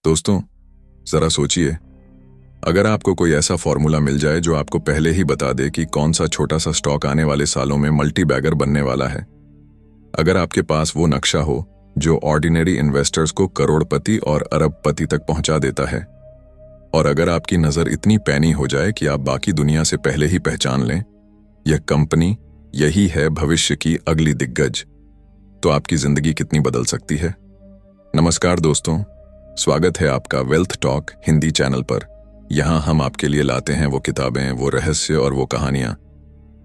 दोस्तों, जरा सोचिए, अगर आपको कोई ऐसा फॉर्मूला मिल जाए जो आपको पहले ही बता दे कि कौन सा छोटा सा स्टॉक आने वाले सालों में मल्टी बैगर बनने वाला है। अगर आपके पास वो नक्शा हो जो ऑर्डिनरी इन्वेस्टर्स को करोड़पति और अरबपति तक पहुंचा देता है, और अगर आपकी नजर इतनी पैनी हो जाए कि आप बाकी दुनिया से पहले ही पहचान लें यह कंपनी यही है भविष्य की अगली दिग्गज, तो आपकी जिंदगी कितनी बदल सकती है। नमस्कार दोस्तों, स्वागत है आपका वेल्थ टॉक हिंदी चैनल पर। यहाँ हम आपके लिए लाते हैं वो किताबें, वो रहस्य और वो कहानियां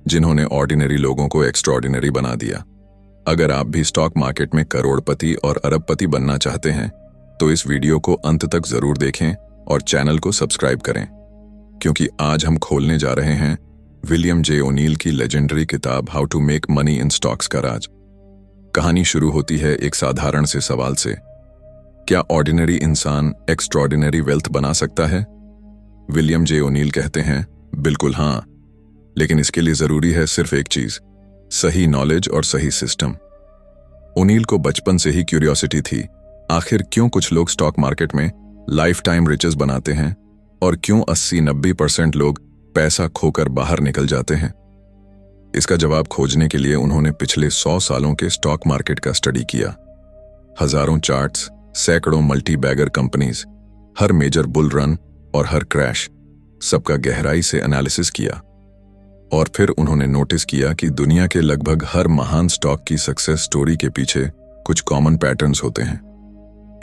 जिन्होंने ऑर्डिनरी लोगों को एक्स्ट्राऑर्डिनरी बना दिया। अगर आप भी स्टॉक मार्केट में करोड़पति और अरबपति बनना चाहते हैं तो इस वीडियो को अंत तक जरूर देखें और चैनल को सब्सक्राइब करें, क्योंकि आज हम खोलने जा रहे हैं विलियम जे ओनील की लेजेंडरी किताब how to make money in stocks का राज। कहानी शुरू होती है एक साधारण से सवाल से, क्या ऑर्डिनरी इंसान एक्स्ट्राऑर्डिनरी वेल्थ बना सकता है? विलियम जे ओनील कहते हैं, बिल्कुल हाँ, लेकिन इसके लिए जरूरी है सिर्फ एक चीज, सही नॉलेज और सही सिस्टम। ओनील को बचपन से ही क्यूरियोसिटी थी, आखिर क्यों कुछ लोग स्टॉक मार्केट में लाइफ टाइम रिचेस बनाते हैं और क्यों 80-90% लोग पैसा खोकर बाहर निकल जाते हैं। इसका जवाब खोजने के लिए उन्होंने पिछले 100 सालों के स्टॉक मार्केट का स्टडी किया। हजारों चार्ट्स, सैकड़ों मल्टी बैगर कंपनीज, हर मेजर बुल रन और हर क्रैश, सबका गहराई से एनालिसिस किया। और फिर उन्होंने नोटिस किया कि दुनिया के लगभग हर महान स्टॉक की सक्सेस स्टोरी के पीछे कुछ कॉमन पैटर्न्स होते हैं।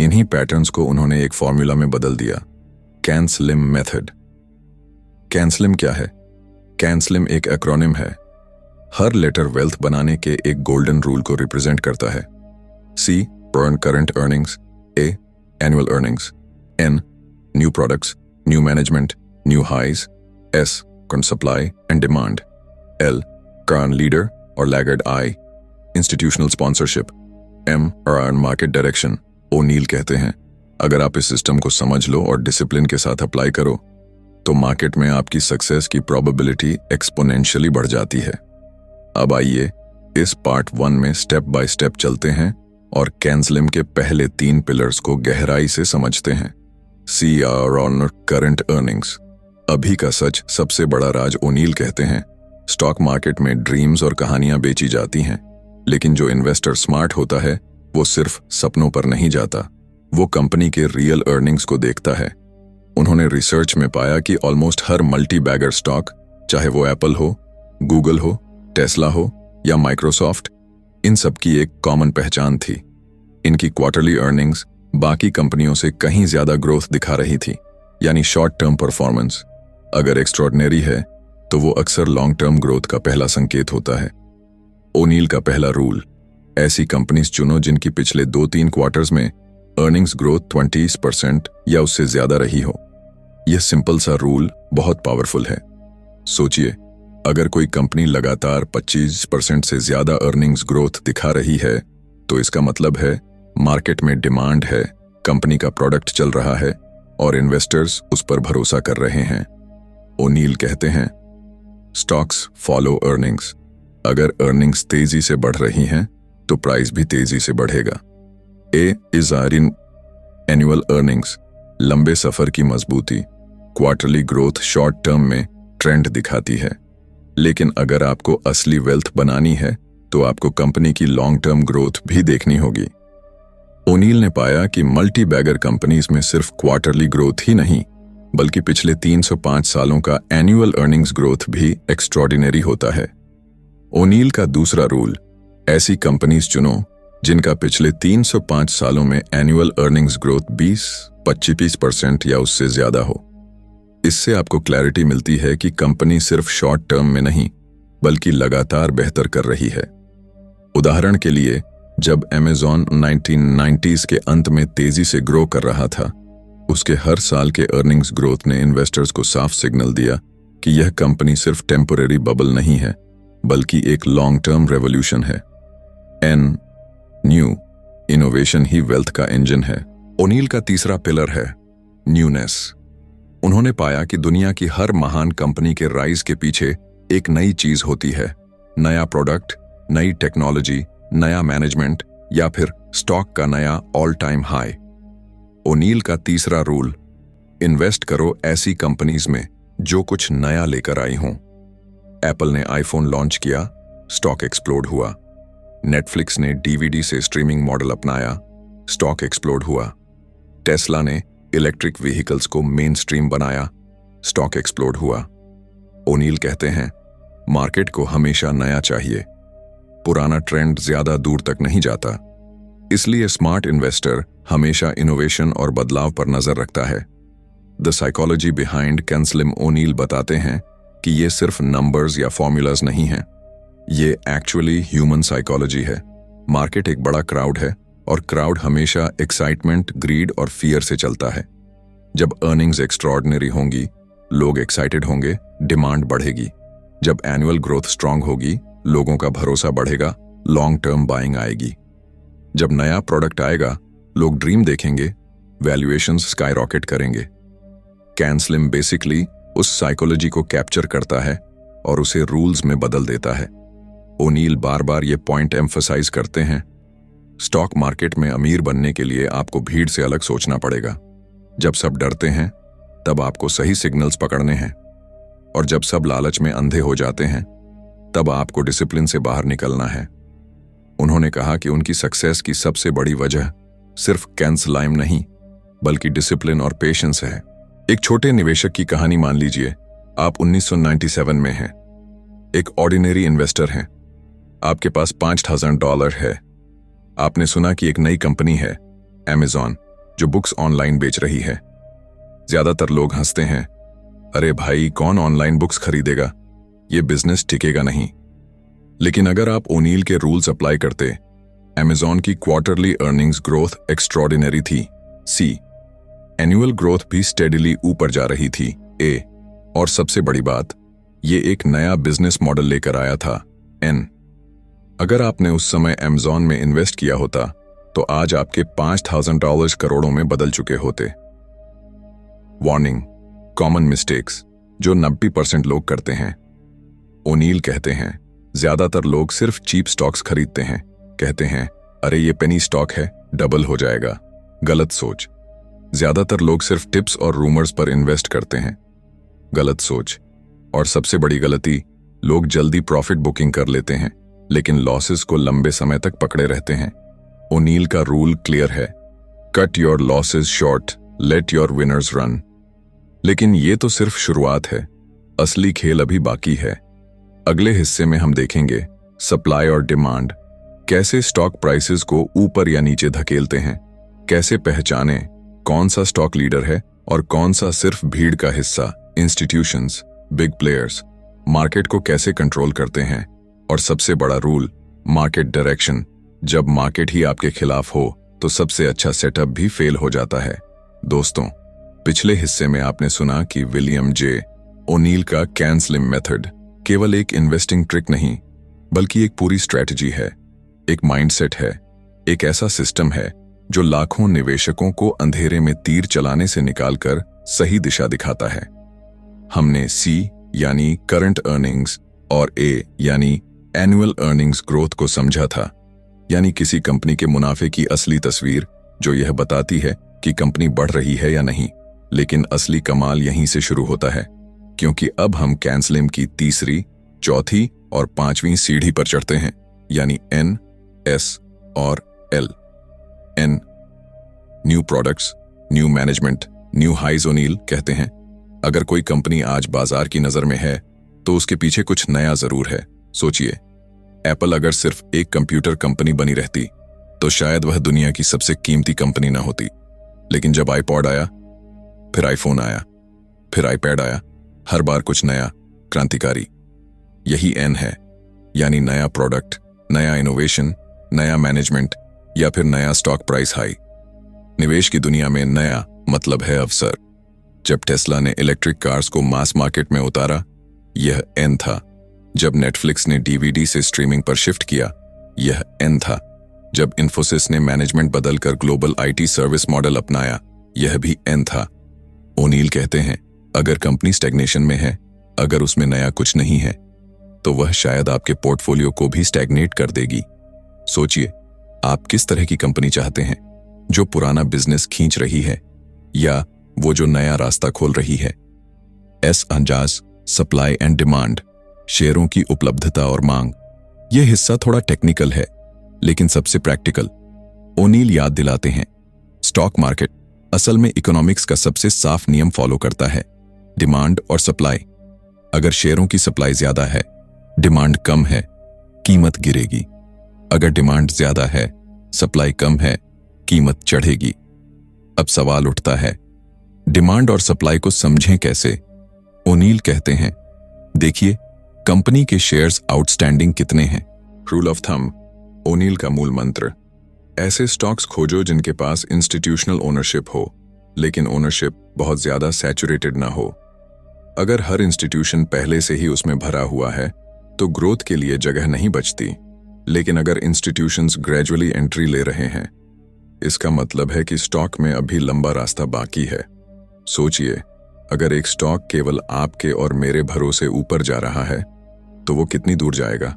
इन्हीं पैटर्न्स को उन्होंने एक फॉर्मूला में बदल दिया, can slim method. Can slim क्या है? कैन स्लिम एक एक्रोनिम है। हर लेटर वेल्थ बनाने के एक गोल्डन रूल को रिप्रेजेंट करता है। C, current earnings, A, annual earnings, N, new products, new management, new highs, S, current supply and demand, L, current leader or laggard, I, institutional sponsorship, M, earn market direction। O'Neil कहते हैं, अगर आप इस system को समझ लो और discipline के साथ अप्लाई करो तो मार्केट में आपकी सक्सेस की प्रोबेबिलिटी एक्सपोनेंशियली बढ़ जाती है। अब आइए इस पार्ट 1 में स्टेप बाय स्टेप चलते हैं और कैन स्लिम के पहले 3 पिलर्स को गहराई से समझते हैं। CR on current earnings. अभी का सच सबसे बड़ा राज ओनील कहते हैं, स्टॉक मार्केट में ड्रीम्स और कहानियां बेची जाती हैं, लेकिन जो इन्वेस्टर स्मार्ट होता है वो सिर्फ सपनों पर नहीं जाता, वो कंपनी के रियल अर्निंग्स को देखता है। उन्होंने रिसर्च में पाया कि ऑलमोस्ट हर मल्टी बैगर स्टॉक, चाहे वो एप्पल हो, गूगल हो, टेस्ला हो या माइक्रोसॉफ्ट, इन सब की एक कॉमन पहचान थी, इनकी क्वार्टरली अर्निंग्स बाकी कंपनियों से कहीं ज्यादा ग्रोथ दिखा रही थी, यानी शॉर्ट टर्म परफॉर्मेंस अगर एक्स्ट्राऑर्डिनरी है तो वो अक्सर लॉन्ग टर्म ग्रोथ का पहला संकेत होता है। ओनील का पहला रूल, ऐसी कंपनीज चुनो जिनकी पिछले 2-3 क्वार्टर्स में अर्निंग्स ग्रोथ 20% या उससे ज्यादा रही हो। यह सिंपल सा रूल बहुत पावरफुल है। सोचिए, अगर कोई कंपनी लगातार 25% से ज्यादा अर्निंग्स ग्रोथ दिखा रही है तो इसका मतलब है मार्केट में डिमांड है, कंपनी का प्रोडक्ट चल रहा है और इन्वेस्टर्स उस पर भरोसा कर रहे हैं। ओनील कहते हैं, स्टॉक्स फॉलो अर्निंग्स। अगर अर्निंग्स तेजी से बढ़ रही हैं तो प्राइस भी तेजी से बढ़ेगा। ए इज इन एनुअल अर्निंग्स, लंबे सफर की मजबूती। क्वार्टरली ग्रोथ शॉर्ट टर्म में ट्रेंड दिखाती है, लेकिन अगर आपको असली वेल्थ बनानी है तो आपको कंपनी की लॉन्ग टर्म ग्रोथ भी देखनी होगी। ओनील ने पाया कि मल्टी बैगर कंपनीज में सिर्फ क्वार्टरली ग्रोथ ही नहीं, बल्कि पिछले 305 सालों का एनुअल अर्निंग्स ग्रोथ भी एक्स्ट्राऑर्डिनरी होता है। ओनील का दूसरा रूल, ऐसी कंपनीज चुनो जिनका पिछले 305 सालों में एनुअल अर्निंग्स ग्रोथ 20-25% या उससे ज्यादा हो। इससे आपको क्लैरिटी मिलती है कि कंपनी सिर्फ शॉर्ट टर्म में नहीं बल्कि लगातार बेहतर कर रही है। उदाहरण के लिए, जब अमेज़न 1990s के अंत में तेजी से ग्रो कर रहा था, उसके हर साल के अर्निंग्स ग्रोथ ने इन्वेस्टर्स को साफ सिग्नल दिया कि यह कंपनी सिर्फ टेम्पररी बबल नहीं है बल्कि एक लॉन्ग टर्म रेवोल्यूशन है। N, न्यू, इनोवेशन ही वेल्थ का इंजन है। ओनील का तीसरा पिलर है न्यूनेस। उन्होंने पाया कि दुनिया की हर महान कंपनी के राइज के पीछे एक नई चीज होती है, नया प्रोडक्ट, नई टेक्नोलॉजी, नया मैनेजमेंट या फिर स्टॉक का नया ऑल टाइम हाई। ओनील का तीसरा रूल, इन्वेस्ट करो ऐसी कंपनीज में जो कुछ नया लेकर आई हों। एप्पल ने आईफोन लॉन्च किया, स्टॉक एक्सप्लोड हुआ। नेटफ्लिक्स ने डीवीडी से स्ट्रीमिंग मॉडल अपनाया, स्टॉक एक्सप्लोड हुआ। टेस्ला ने इलेक्ट्रिक व्हीकल्स को मेन स्ट्रीम बनाया, स्टॉक एक्सप्लोड हुआ। ओनील कहते हैं, मार्केट को हमेशा नया चाहिए, पुराना ट्रेंड ज्यादा दूर तक नहीं जाता। इसलिए स्मार्ट इन्वेस्टर हमेशा इनोवेशन और बदलाव पर नजर रखता है। द साइकोलॉजी बिहाइंड कैंसलिम ओनील बताते हैं कि ये सिर्फ नंबर्स या फॉर्मूलाज नहीं हैं, ये एक्चुअली ह्यूमन साइकोलॉजी है। मार्केट एक बड़ा क्राउड है और क्राउड हमेशा एक्साइटमेंट, ग्रीड और फियर से चलता है। जब अर्निंग्स एक्स्ट्रॉर्डिनरी होंगी, लोग एक्साइटेड होंगे, डिमांड बढ़ेगी। जब एनुअल ग्रोथ स्ट्रांग होगी, लोगों का भरोसा बढ़ेगा, लॉन्ग टर्म बाइंग आएगी। जब नया प्रोडक्ट आएगा, लोग ड्रीम देखेंगे, वैल्यूएशंस स्काईरॉकेट करेंगे। कैंसलिम बेसिकली उस साइकोलॉजी को कैप्चर करता है और उसे रूल्स में बदल देता है। ओनील बार बार ये पॉइंट एम्फसाइज करते हैं, स्टॉक मार्केट में अमीर बनने के लिए आपको भीड़ से अलग सोचना पड़ेगा। जब सब डरते हैं, तब आपको सही सिग्नल्स पकड़ने हैं, और जब सब लालच में अंधे हो जाते हैं, तब आपको डिसिप्लिन से बाहर निकलना है। उन्होंने कहा कि उनकी सक्सेस की सबसे बड़ी वजह सिर्फ कैंसलाइम नहीं, बल्कि डिसिप्लिन और पेशेंस है। एक छोटे निवेशक की कहानी मान लीजिए। आप 1997 में हैं, एक ऑर्डिनरी इन्वेस्टर हैं। आपके पास $5,000 है। आपने सुना कि एक नई कंपनी है, Amazon, जो बुक्स ऑनलाइन बेच रही है। ज्यादातर लोग हंसते हैं, अरे भाई, कौन ऑनलाइन बुक्स खरीदेगा, ये बिजनेस टिकेगा नहीं। लेकिन अगर आप ओनील के रूल्स अप्लाई करते, Amazon की क्वार्टरली अर्निंग्स ग्रोथ एक्स्ट्रॉर्डिनरी थी, C, एनुअल ग्रोथ भी स्टेडिली ऊपर जा रही थी, A, और सबसे बड़ी बात, ये एक नया बिजनेस मॉडल लेकर आया था, N। अगर आपने उस समय Amazon में इन्वेस्ट किया होता, तो आज आपके $5,000 करोड़ों में बदल चुके होते। वार्निंग, कॉमन मिस्टेक्स जो 90% लोग करते हैं। ओनील कहते हैं, ज्यादातर लोग सिर्फ चीप स्टॉक्स खरीदते हैं, कहते हैं, अरे ये पेनी स्टॉक है, डबल हो जाएगा। गलत सोच। ज्यादातर लोग सिर्फ टिप्स और रूमर्स पर इन्वेस्ट करते हैं, गलत सोच। और सबसे बड़ी गलती, लोग जल्दी प्रॉफिट बुकिंग कर लेते हैं, लेकिन लॉसेस को लंबे समय तक पकड़े रहते हैं। ओनील का रूल क्लियर है, cut your losses short, let your winners run. लेकिन ये तो सिर्फ शुरुआत है, असली खेल अभी बाकी है। अगले हिस्से में हम देखेंगे सप्लाई और डिमांड, कैसे स्टॉक प्राइसेस को ऊपर या नीचे धकेलते हैं, कैसे पहचानें कौन सा स्टॉक लीडर है और कौन सा सिर्फ भीड़ का हिस्सा, इंस्टीट्यूशंस, बिग प्लेयर्स, मार्केट को कैसे कंट्रोल करते हैं, और सबसे बड़ा रूल, मार्केट डायरेक्शन। जब मार्केट ही आपके खिलाफ हो, तो सबसे अच्छा सेटअप भी फेल हो जाता है। दोस्तों, पिछले हिस्से में आपने सुना कि विलियम जे ओनील का कैंसलिम मेथड केवल एक इन्वेस्टिंग ट्रिक नहीं, बल्कि एक पूरी स्ट्रेटजी है, एक माइंडसेट है, एक ऐसा सिस्टम है जो लाखों निवेशकों को अंधेरे में तीर चलाने से निकालकर सही दिशा दिखाता है। हमने C यानी करंट अर्निंग्स और A यानी एनुअल अर्निंग्स ग्रोथ को समझा था, यानी किसी कंपनी के मुनाफे की असली तस्वीर, जो यह बताती है कि कंपनी बढ़ रही है या नहीं। लेकिन असली कमाल यहीं से शुरू होता है, क्योंकि अब हम कैंसलिम की तीसरी, चौथी और पांचवीं सीढ़ी पर चढ़ते हैं, यानी N, S और L। N, new products, new management, new highs. O'Neil कहते हैं, अगर कोई कंपनी आज बाजार की नजर में है, तो उसके पीछे कुछ नया जरूर है। सोचिए, एप्पल अगर सिर्फ एक कंप्यूटर कंपनी बनी रहती, तो शायद वह दुनिया की सबसे कीमती कंपनी ना होती। लेकिन जब आईपॉड आया, फिर आईफोन आया, फिर आईपैड आया, हर बार कुछ नया, क्रांतिकारी। यही N है, यानी नया प्रोडक्ट, नया इनोवेशन, नया मैनेजमेंट या फिर नया स्टॉक प्राइस हाई। निवेश की दुनिया में नया मतलब है अवसर। जब टेस्ला ने इलेक्ट्रिक कार्स को मास मार्केट में उतारा, यह N था। जब नेटफ्लिक्स ने डीवीडी से स्ट्रीमिंग पर शिफ्ट किया, यह N था। जब इन्फोसिस ने मैनेजमेंट बदलकर ग्लोबल IT सर्विस मॉडल अपनाया, यह भी N था। ओनील कहते हैं, अगर कंपनी स्टैग्नेशन में है, अगर उसमें नया कुछ नहीं है, तो वह शायद आपके पोर्टफोलियो को भी स्टैग्नेट कर देगी। सोचिए, आप किस तरह की कंपनी चाहते हैं, जो पुराना बिजनेस खींच रही है या वो जो नया रास्ता खोल रही है। एस अंदाज, सप्लाई एंड डिमांड, शेयरों की उपलब्धता और मांग। यह हिस्सा थोड़ा टेक्निकल है लेकिन सबसे प्रैक्टिकल। ओनील याद दिलाते हैं, स्टॉक मार्केट असल में इकोनॉमिक्स का सबसे साफ नियम फॉलो करता है, डिमांड और सप्लाई। अगर शेयरों की सप्लाई ज्यादा है, डिमांड कम है, कीमत गिरेगी। अगर डिमांड ज्यादा है, सप्लाई कम है, कीमत चढ़ेगी। अब सवाल उठता है, डिमांड और सप्लाई को समझें कैसे? ओनील कहते हैं, देखिए कंपनी के शेयर्स आउटस्टैंडिंग कितने हैं। रूल ऑफ थंब, ओनील का मूल मंत्र, ऐसे स्टॉक्स खोजो जिनके पास इंस्टीट्यूशनल ओनरशिप हो लेकिन ओनरशिप बहुत ज्यादा सैचुरेटेड ना हो। अगर हर इंस्टीट्यूशन पहले से ही उसमें भरा हुआ है तो ग्रोथ के लिए जगह नहीं बचती। लेकिन अगर इंस्टीट्यूशंस ग्रेजुअली एंट्री ले रहे हैं, इसका मतलब है कि स्टॉक में अभी लंबा रास्ता बाकी है। सोचिए, अगर एक स्टॉक केवल आपके और मेरे भरोसे ऊपर जा रहा है तो वो कितनी दूर जाएगा।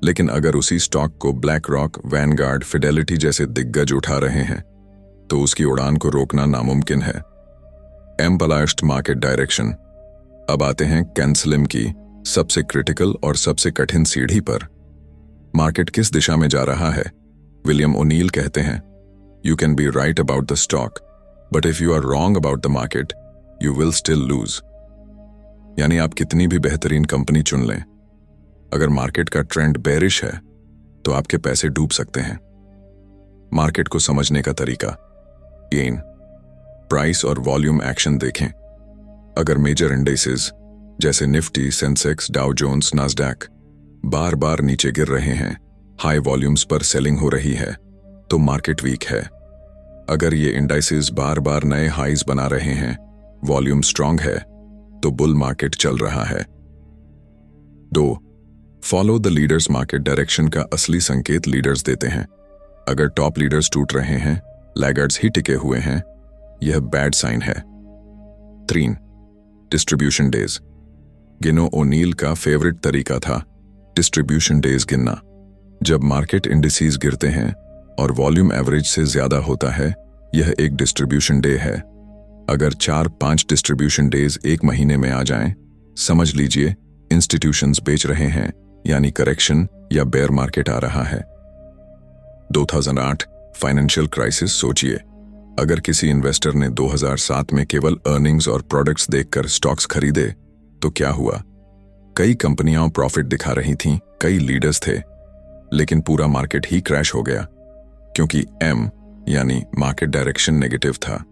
लेकिन अगर उसी स्टॉक को ब्लैक रॉक, वैनगार्ड, फिडेलिटी जैसे दिग्गज उठा रहे हैं तो उसकी उड़ान को रोकना नामुमकिन है। एम्बलास्ड मार्केट डायरेक्शन। अब आते हैं कैंसलिम की सबसे क्रिटिकल और सबसे कठिन सीढ़ी पर। मार्केट किस दिशा में जा रहा है? विलियम ओनील कहते हैं, you can be right about the stock but if you are wrong about the market you will still lose. यानी आप कितनी भी बेहतरीन कंपनी चुन लें, अगर मार्केट का ट्रेंड बेरिश है तो आपके पैसे डूब सकते हैं। मार्केट को समझने का तरीका, गेन, प्राइस और वॉल्यूम एक्शन देखें। अगर मेजर इंडेक्सेस जैसे Nifty, Sensex, Dow Jones, Nasdaq बार बार नीचे गिर रहे हैं, हाई वॉल्यूम्स पर सेलिंग हो रही है, तो मार्केट वीक है। अगर ये इंडाइसेस बार बार नए हाईज बना रहे हैं, वॉल्यूम स्ट्रांग है, तो बुल मार्केट चल रहा है। 2. Follow the leaders. Market direction का असली संकेत लीडर्स देते हैं। अगर टॉप लीडर्स टूट रहे हैं, लैगर्ड्स ही टिके हुए हैं, यह बैड साइन है। 3. Distribution days. गिनो। ओनील का फेवरेट तरीका था डिस्ट्रीब्यूशन डेज गिनना। जब मार्केट इंडिसेस गिरते हैं और वॉल्यूम एवरेज से ज्यादा होता है, यह एक डिस्ट्रीब्यूशन डे है। अगर 4-5 डिस्ट्रीब्यूशन डेज एक महीने में आ जाएं, समझ लीजिए इंस्टीट्यूशंस बेच रहे हैं, यानी करेक्शन या बेयर मार्केट आ रहा है। 2008 फाइनेंशियल क्राइसिस। सोचिए, अगर किसी इन्वेस्टर ने 2007 में केवल अर्निंग्स और प्रोडक्ट्स देखकर स्टॉक्स खरीदे तो क्या हुआ? कई कंपनियां प्रॉफिट दिखा रही थीं, कई लीडर्स थे, लेकिन पूरा मार्केट ही क्रैश हो गया क्योंकि एम यानी मार्केट डायरेक्शन नेगेटिव था।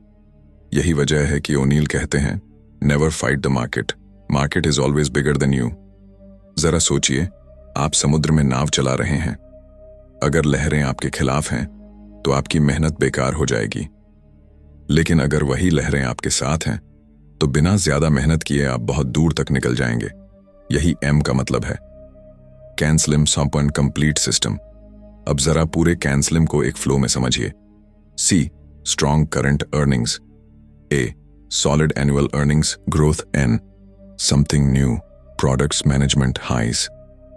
यही वजह है कि ओनील कहते हैं, never fight the market, market is always bigger than you. जरा सोचिए, आप समुद्र में नाव चला रहे हैं, अगर लहरें आपके खिलाफ हैं तो आपकी मेहनत बेकार हो जाएगी। लेकिन अगर वही लहरें आपके साथ हैं तो बिना ज्यादा मेहनत किए आप बहुत दूर तक निकल जाएंगे। यही एम का मतलब है। कैंसलिम सॉम्पन कंप्लीट सिस्टम। अब जरा पूरे कैंसलिम को एक फ्लो में समझिए। C, strong current earnings. A, solid annual earnings growth. N, something new, products management highs.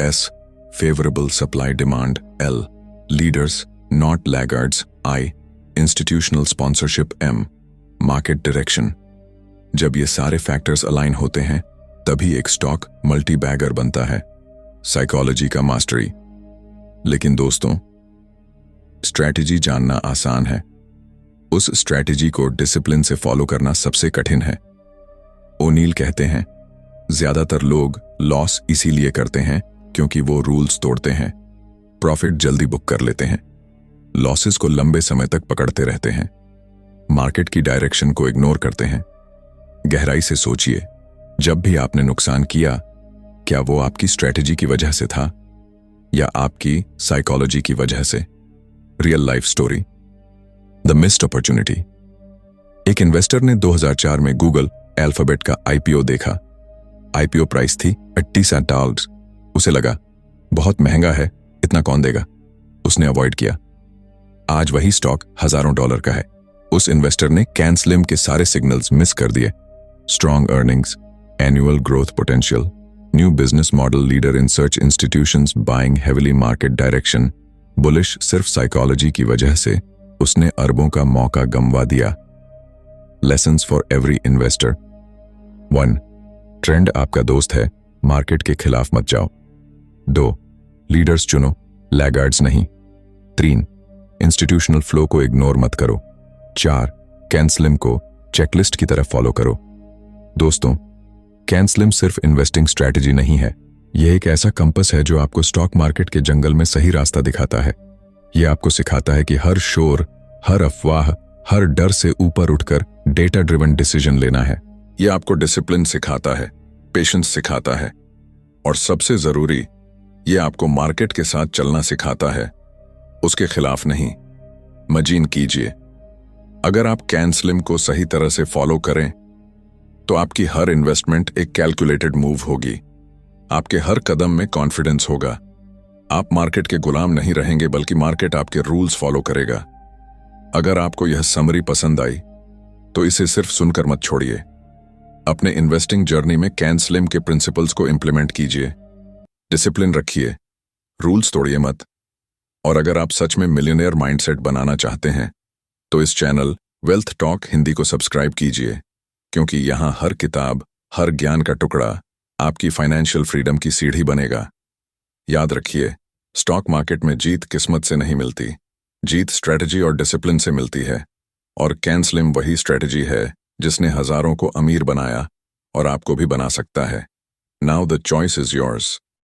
S, favourable supply demand. L, leaders not laggards. I, institutional sponsorship. M, market direction. जब ये सारे factors align होते हैं तभी एक stock multi bagger बनता है। Psychology का मास्टरी। लेकिन दोस्तों, स्ट्रैटेजी जानना आसान है, उस स्ट्रैटेजी को डिसिप्लिन से फॉलो करना सबसे कठिन है। ओनील कहते हैं, ज्यादातर लोग लॉस इसीलिए करते हैं क्योंकि वो रूल्स तोड़ते हैं, प्रॉफिट जल्दी बुक कर लेते हैं, लॉसेस को लंबे समय तक पकड़ते रहते हैं, मार्केट की डायरेक्शन को इग्नोर करते हैं। गहराई से सोचिए, जब भी आपने नुकसान किया, क्या वो आपकी स्ट्रैटेजी की वजह से था या आपकी साइकोलॉजी की वजह से? Real life story, the missed opportunity. एक इन्वेस्टर ने 2004 में गूगल अल्फाबेट का आईपीओ देखा। आईपीओ प्राइस थी $87। उसे लगा बहुत महंगा है, इतना कौन देगा, उसने अवॉइड किया। आज वही स्टॉक हजारों डॉलर का है। उस इन्वेस्टर ने कैंसलिम के सारे सिग्नल्स मिस कर दिए। Strong earnings, annual growth potential, new business model, leader in search institutions, buying heavily, market direction, bullish. सिर्फ साइकोलॉजी की वजह से उसने अरबों का मौका गंवा दिया। Lessons for every investor. 1. Trend आपका दोस्त है, मार्केट के खिलाफ मत जाओ। 2. लीडर्स चुनो, लैगार्ड्स नहीं। 3. इंस्टीट्यूशनल फ्लो को इग्नोर मत करो। 4. कैन स्लिम को चेकलिस्ट की तरह फॉलो करो। दोस्तों, कैन स्लिम सिर्फ इन्वेस्टिंग स्ट्रैटेजी नहीं है, यह एक ऐसा कंपस है जो आपको स्टॉक मार्केट के जंगल में सही रास्ता दिखाता है। यह आपको सिखाता है कि हर शोर, हर अफवाह, हर डर से ऊपर उठकर डेटा ड्रिवन डिसीजन लेना है। यह आपको डिसिप्लिन सिखाता है, पेशेंस सिखाता है, और सबसे जरूरी, यह आपको मार्केट के साथ चलना सिखाता है, उसके खिलाफ नहीं। मजीन कीजिए, अगर आप कैन स्लिम को सही तरह से फॉलो करें तो आपकी हर इन्वेस्टमेंट एक कैलकुलेटेड मूव होगी। आपके हर कदम में कॉन्फिडेंस होगा। आप मार्केट के गुलाम नहीं रहेंगे, बल्कि मार्केट आपके रूल्स फॉलो करेगा। अगर आपको यह समरी पसंद आई तो इसे सिर्फ सुनकर मत छोड़िए। अपने इन्वेस्टिंग जर्नी में कैन स्लिम के प्रिंसिपल्स को इंप्लीमेंट कीजिए। डिसिप्लिन रखिए, रूल्स तोड़िए मत। और अगर आप सच में मिलियनेयर माइंडसेट बनाना चाहते हैं तो इस चैनल वेल्थ टॉक हिंदी को सब्सक्राइब कीजिए, क्योंकि यहाँ हर किताब, हर ज्ञान का टुकड़ा आपकी फाइनेंशियल फ्रीडम की सीढ़ी बनेगा। याद रखिए, स्टॉक मार्केट में जीत किस्मत से नहीं मिलती, जीत स्ट्रेटजी और डिसिप्लिन से मिलती है। और कैन स्लिम वही स्ट्रेटजी है जिसने हजारों को अमीर बनाया और आपको भी बना सकता है। Now the choice is yours.